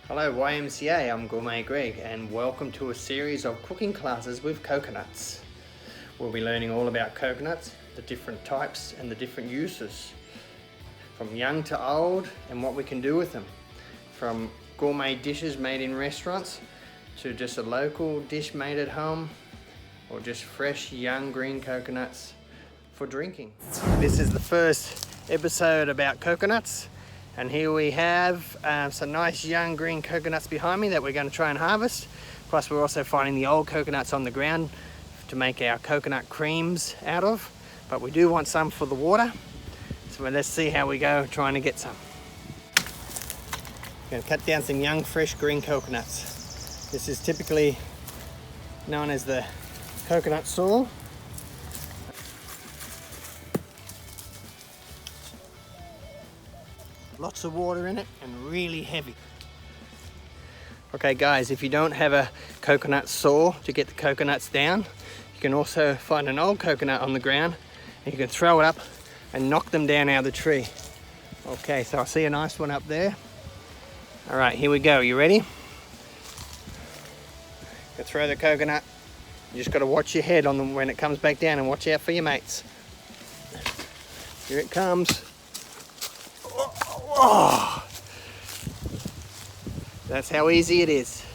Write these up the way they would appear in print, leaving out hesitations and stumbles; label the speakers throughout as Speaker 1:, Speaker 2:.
Speaker 1: Hello YMCA, I'm Gourmet Greg and welcome to a series of cooking classes with coconuts. We'll be learning all about coconuts, the different types and the different uses, from young to old and what we can do with them, from gourmet dishes made in restaurants to just a local dish made at home, or just fresh young green coconuts for drinking. This is the first episode about coconuts. And here we have some nice young green coconuts behind me that we're going to try and harvest. Plus we're also finding the old coconuts on the ground to make our coconut creams out of. But we do want some for the water. So let's see how we go trying to get some. I'm going to cut down some young fresh green coconuts. This is typically known as the coconut saw. Lots of water in it and really heavy. Okay guys, if you don't have a coconut saw to get the coconuts down, you can also find an old coconut on the ground and you can throw it up and knock them down out of the tree. Okay, so I see a nice one up there. All right, here we go. You ready? Go throw the coconut. You just got to watch your head on them when it comes back down and watch out for your mates. Here it comes. Oh, that's how easy it is.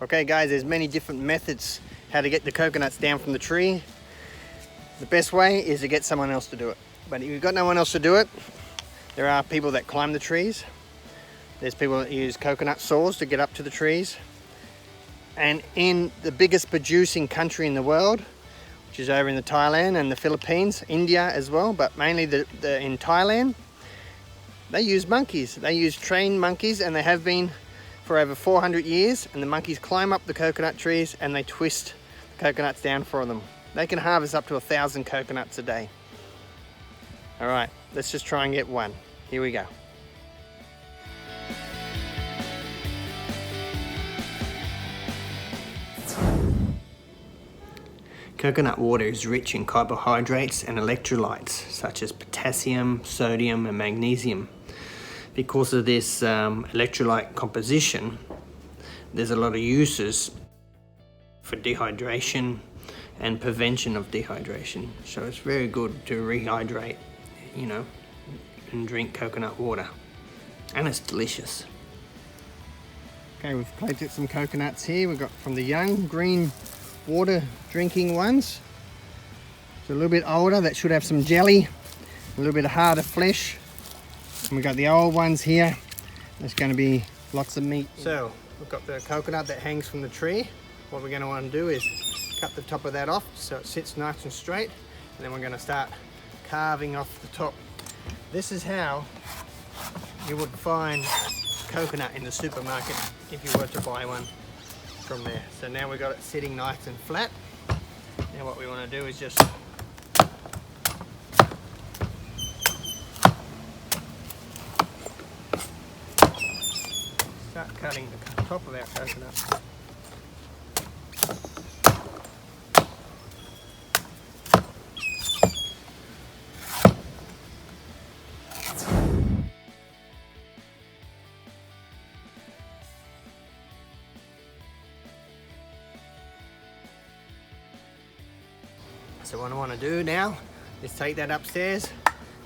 Speaker 1: Okay guys, there's many different methods how to get the coconuts down from the tree. The best way is to get someone else to do it. But if you've got no one else to do it, there are people that climb the trees. There's people that use coconut saws to get up to the trees. And in the biggest producing country in the world, which is over in the Thailand and the Philippines, India as well, but mainly in Thailand, they use monkeys. They use trained monkeys, and they have been for over 400 years, and the monkeys climb up the coconut trees and they twist the coconuts down for them. They can harvest up to 1,000 coconuts a day. All right, let's just try and get one. Here we go. Coconut water is rich in carbohydrates and electrolytes such as potassium, sodium and magnesium. Because of this electrolyte composition, there's a lot of uses for dehydration and prevention of dehydration. So it's very good to rehydrate, and drink coconut water. And it's delicious. Okay, we've plated some coconuts here. We've got from the young green water drinking ones. It's a little bit older, that should have some jelly, a little bit of harder flesh. And we've got the old ones here. There's going to be lots of meat. So we've got the coconut that hangs from the tree. What we're going to want to do is cut the top of that off so it sits nice and straight, and then we're going to start carving off the top. This is how you would find coconut in the supermarket if you were to buy one from there. So now we've got it sitting nice and flat. Now what we want to do is just start cutting the top of our coconut. So what I want to do now is take that upstairs,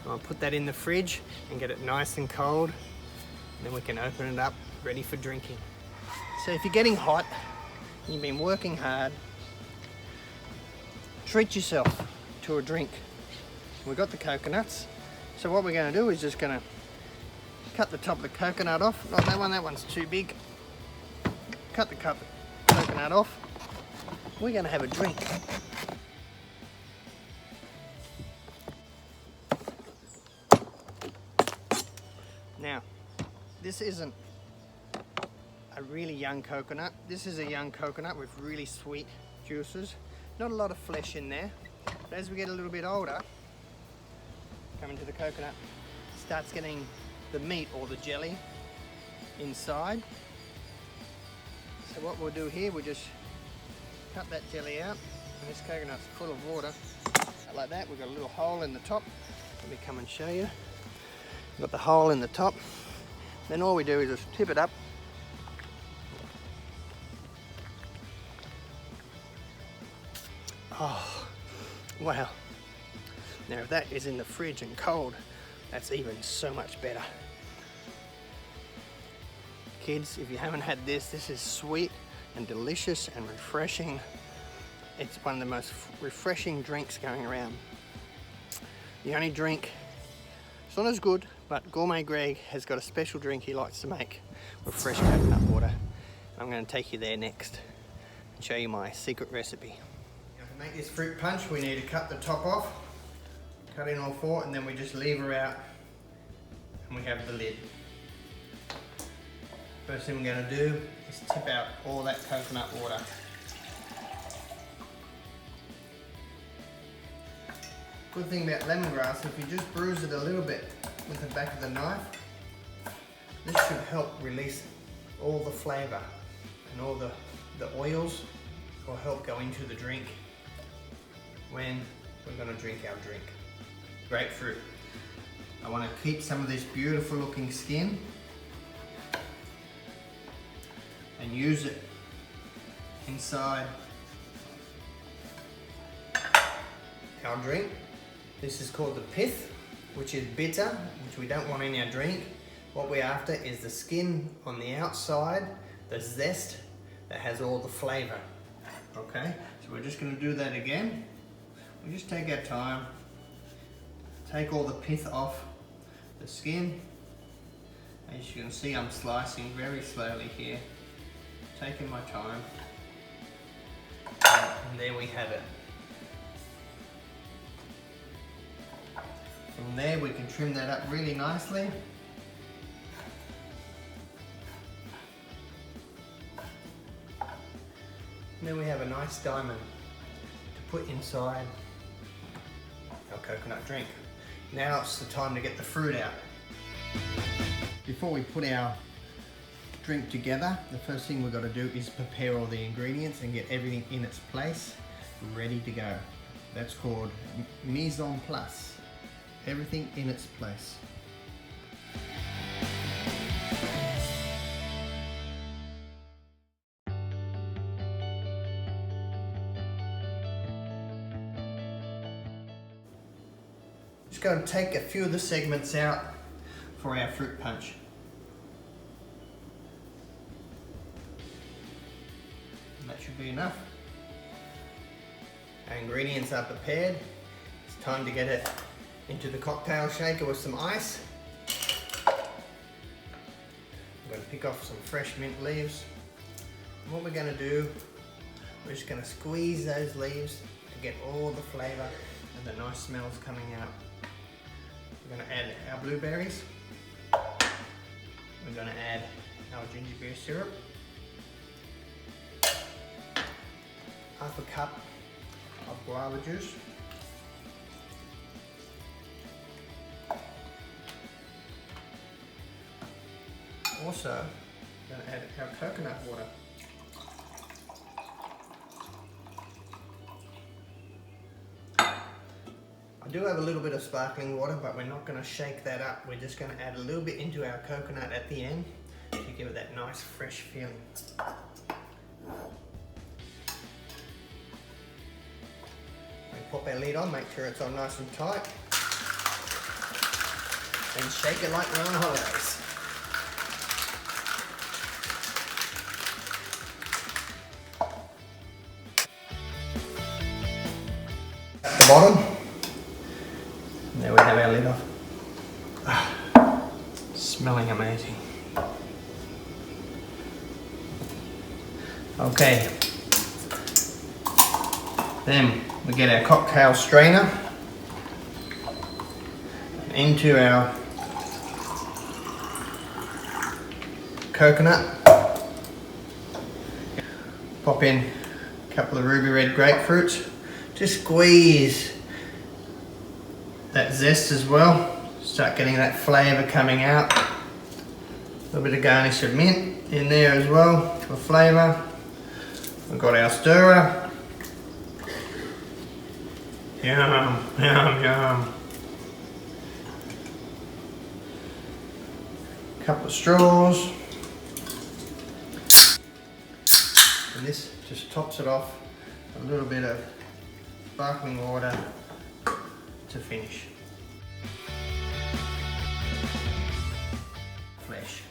Speaker 1: I'll put that in the fridge and get it nice and cold, and then we can open it up ready for drinking. So if you're getting hot, you've been working hard, treat yourself to a drink. We've got the coconuts, so what we're going to do is just going to cut the top of the coconut off. Not that one, that one's too big. Cut the coconut off. We're going to have a drink. Now, this isn't a really young coconut. This is a young coconut with really sweet juices. Not a lot of flesh in there. But as we get a little bit older, coming to the coconut, starts getting the meat or the jelly inside. So what we'll do here, we'll just cut that jelly out, and this coconut's full of water. like that. We've got a little hole in the top. Let me come and show you. We've got the hole in the top. Then all we do is just tip it up. Oh, wow. Now if that is in the fridge and cold, that's even so much better. Kids, if you haven't had this, this is sweet and delicious and refreshing. It's one of the most refreshing drinks going around. The only drink, it's not as good, but Gourmet Greg has got a special drink he likes to make with fresh coconut water. I'm going to take you there next and show you my secret recipe. Now to make this fruit punch, we need to cut the top off, cut in all four, and then we just lever out and we have the lid. First thing we're going to do is tip out all that coconut water. Good thing about lemongrass, if you just bruise it a little bit with the back of the knife, this should help release all the flavour and all the oils will help go into the drink when we're going to drink our drink. Grapefruit. I want to keep some of this beautiful looking skin and use it inside our drink. This is called the pith, which is bitter, which we don't want in our drink. What we're after is the skin on the outside, the zest that has all the flavour. Okay, so we're just going to do that again. We just take our time, take all the pith off the skin. As you can see, I'm slicing very slowly here, taking my time, and there we have it. From there we can trim that up really nicely. And then we have a nice diamond to put inside our coconut drink. Now it's the time to get the fruit out. Before we put our drink together, the first thing we've got to do is prepare all the ingredients and get everything in its place, ready to go. That's called mise en place. Everything in its place. Just going to take a few of the segments out for our fruit punch. And that should be enough. Our ingredients are prepared. It's time to get it into the cocktail shaker with some ice. I'm going to pick off some fresh mint leaves. And what we're going to do, we're just going to squeeze those leaves to get all the flavour and the nice smells coming out. We're going to add our blueberries. We're going to add our ginger beer syrup. Half a cup of guava juice. Also, going to add our coconut water. I do have a little bit of sparkling water, but we're not going to shake that up. We're just going to add a little bit into our coconut at the end to give it that nice fresh feeling. We pop our lid on, make sure it's on nice and tight, and shake it like we're on holidays. Bottom. And there we have our lid off. Smelling amazing. Okay. Then we get our cocktail strainer into our coconut. Pop in a couple of Ruby Red Grapefruits. Just squeeze that zest as well. Start getting that flavour coming out. A little bit of garnish of mint in there as well for flavour. We've got our stirrer. Yum, yum, yum. Couple of straws. And this just tops it off. A little bit of sparkling water to finish. Flesh.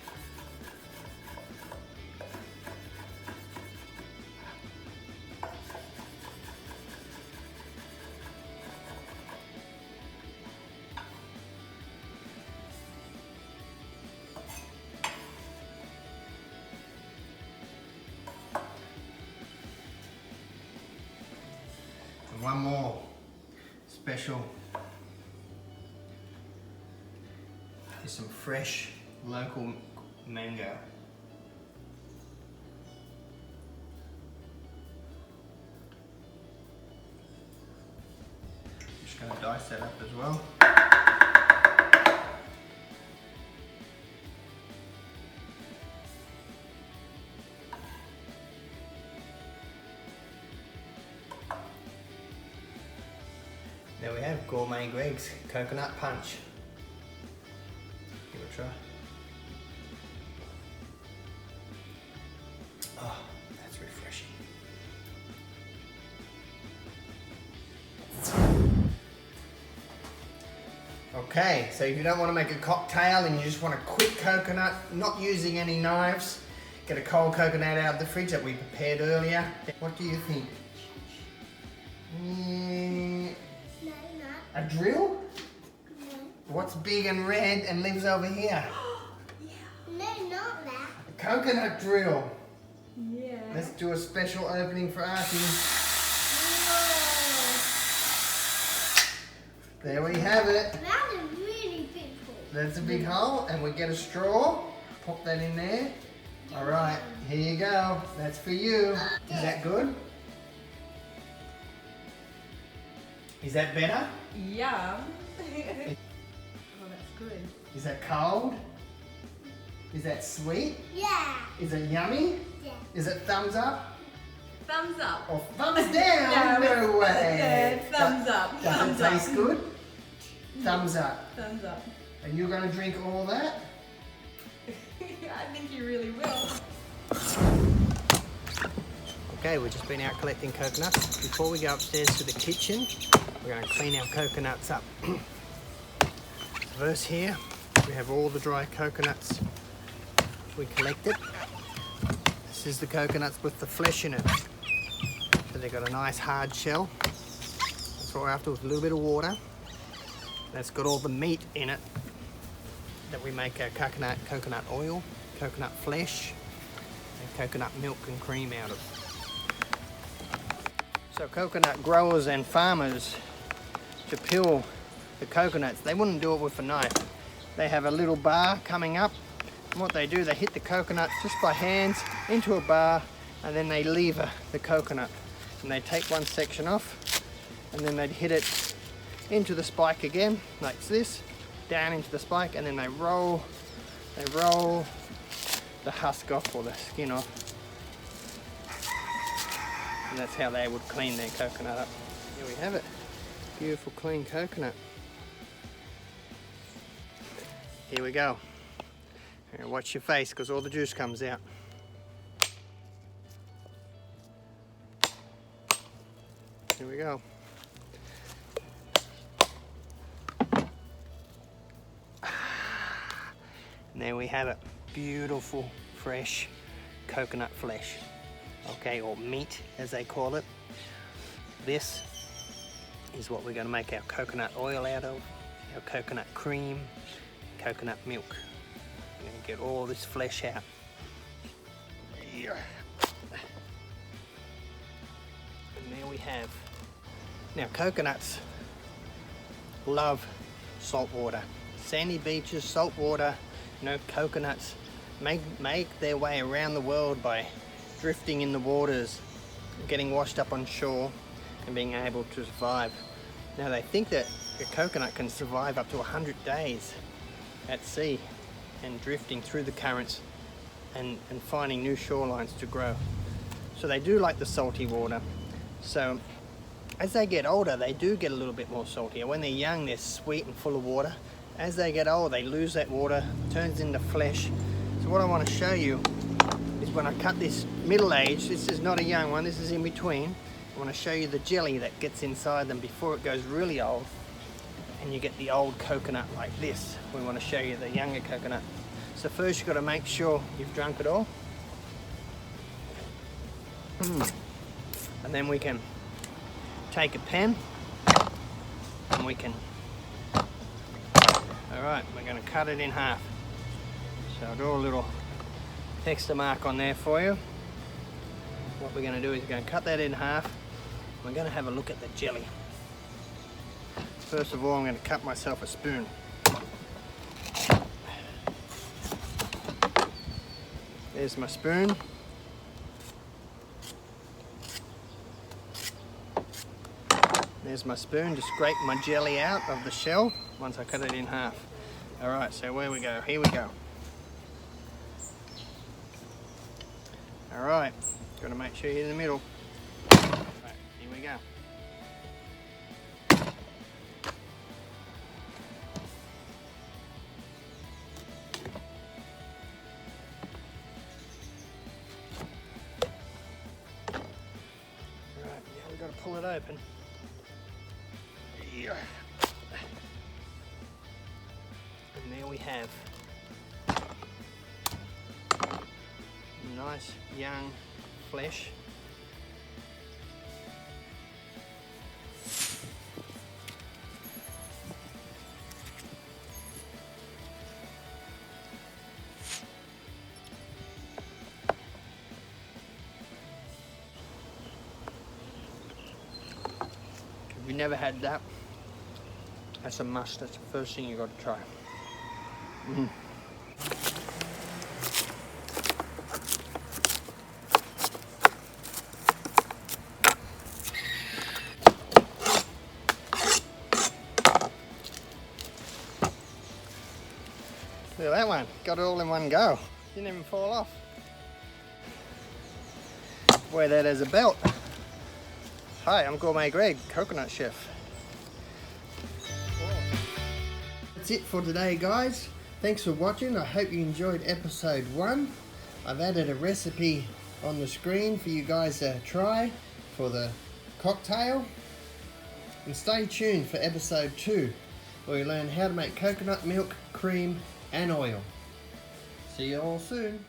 Speaker 1: And one more special is some fresh local mango. Just going to dice that up as well. There we have Gourmet Greg's coconut punch. Give it a try. Oh, that's refreshing. Okay, so if you don't want to make a cocktail and you just want a quick coconut, not using any knives, get a cold coconut out of the fridge that we prepared earlier. What do you think? A drill? No. What's big and red and lives over here?
Speaker 2: Yeah. No, not that.
Speaker 1: A coconut drill.
Speaker 2: Yeah.
Speaker 1: Let's do a special opening for Archie. Whoa. There we have it.
Speaker 2: That's a really big hole.
Speaker 1: That's a big hole, and we get a straw. Pop that in there. All right, here you go. That's for you. Is that good? Is that better?
Speaker 3: Yum. Oh, that's good.
Speaker 1: Is that cold? Is that sweet?
Speaker 2: Yeah.
Speaker 1: Is it yummy?
Speaker 2: Yeah.
Speaker 1: Is it thumbs up?
Speaker 3: Thumbs up.
Speaker 1: Or thumbs down? No way.
Speaker 3: Yeah, thumbs up.
Speaker 1: Does
Speaker 3: Thumbs
Speaker 1: it
Speaker 3: up.
Speaker 1: taste good? Thumbs up.
Speaker 3: Thumbs up.
Speaker 1: And you're going to drink all that?
Speaker 3: I think you really will.
Speaker 1: Okay, we've just been out collecting coconuts. Before we go upstairs to the kitchen, we're going to clean our coconuts up. First here, we have all the dry coconuts we collected. This is the coconuts with the flesh in it. So they've got a nice hard shell. That's what we're after, with a little bit of water. That's got all the meat in it that we make our coconut oil, coconut flesh, and coconut milk and cream out of. So coconut growers and farmers, to peel the coconuts, they wouldn't do it with a knife. They have a little bar coming up, and what they do, they hit the coconut just by hands into a bar, and then they lever the coconut. And they take one section off, and then they'd hit it into the spike again, like this, down into the spike, and then they roll the husk off, or the skin off. And that's how they would clean their coconut up. Here we have it. Beautiful clean coconut. Here we go. And watch your face, because all the juice comes out. Here we go. And there we have it. Beautiful, fresh coconut flesh. Okay, or meat as they call it. This is what we're going to make our coconut oil out of, our coconut cream, coconut milk. We're going to get all this flesh out. Yeah. And there we have. Now coconuts love salt water. Sandy beaches, salt water, coconuts make their way around the world by drifting in the waters, getting washed up on shore and being able to survive. Now they think that a coconut can survive up to 100 days at sea and drifting through the currents and finding new shorelines to grow. So they do like the salty water. So As they get older, they do get a little bit more saltier. When they're young, they're sweet and full of water. As they get older, they lose that water, turns into flesh. So what I want to show you is when I cut this middle age, this is not a young one, this is in between. I want to show you the jelly that gets inside them before it goes really old. And you get the old coconut like this. We want to show you the younger coconut. So first you've got to make sure you've drunk it all. And then we can take a pen and we can, alright, we're going to cut it in half. So I'll draw a little texture mark on there for you. What we're going to do is we're going to cut that in half. We're going to have a look at the jelly. First of all, I'm going to cut myself a spoon. There's my spoon. There's my spoon to scrape my jelly out of the shell once I cut it in half. Alright, so where we go? Here we go. Alright, got to make sure you're in the middle. Right, here we go. Alright, now we've got to pull it open. Yeah. And there we have nice young flesh. If you've never had that, that's a must. That's the first thing you've got to try. Look at that one. Got it all in one go. Didn't even fall off. Wear that as a belt. Hi, I'm Gourmet Greg, coconut chef. That's it for today, guys. Thanks for watching. I hope you enjoyed episode 1. I've added a recipe on the screen for you guys to try for the cocktail. And stay tuned for episode 2, where we learn how to make coconut milk, cream and oil. See you all soon.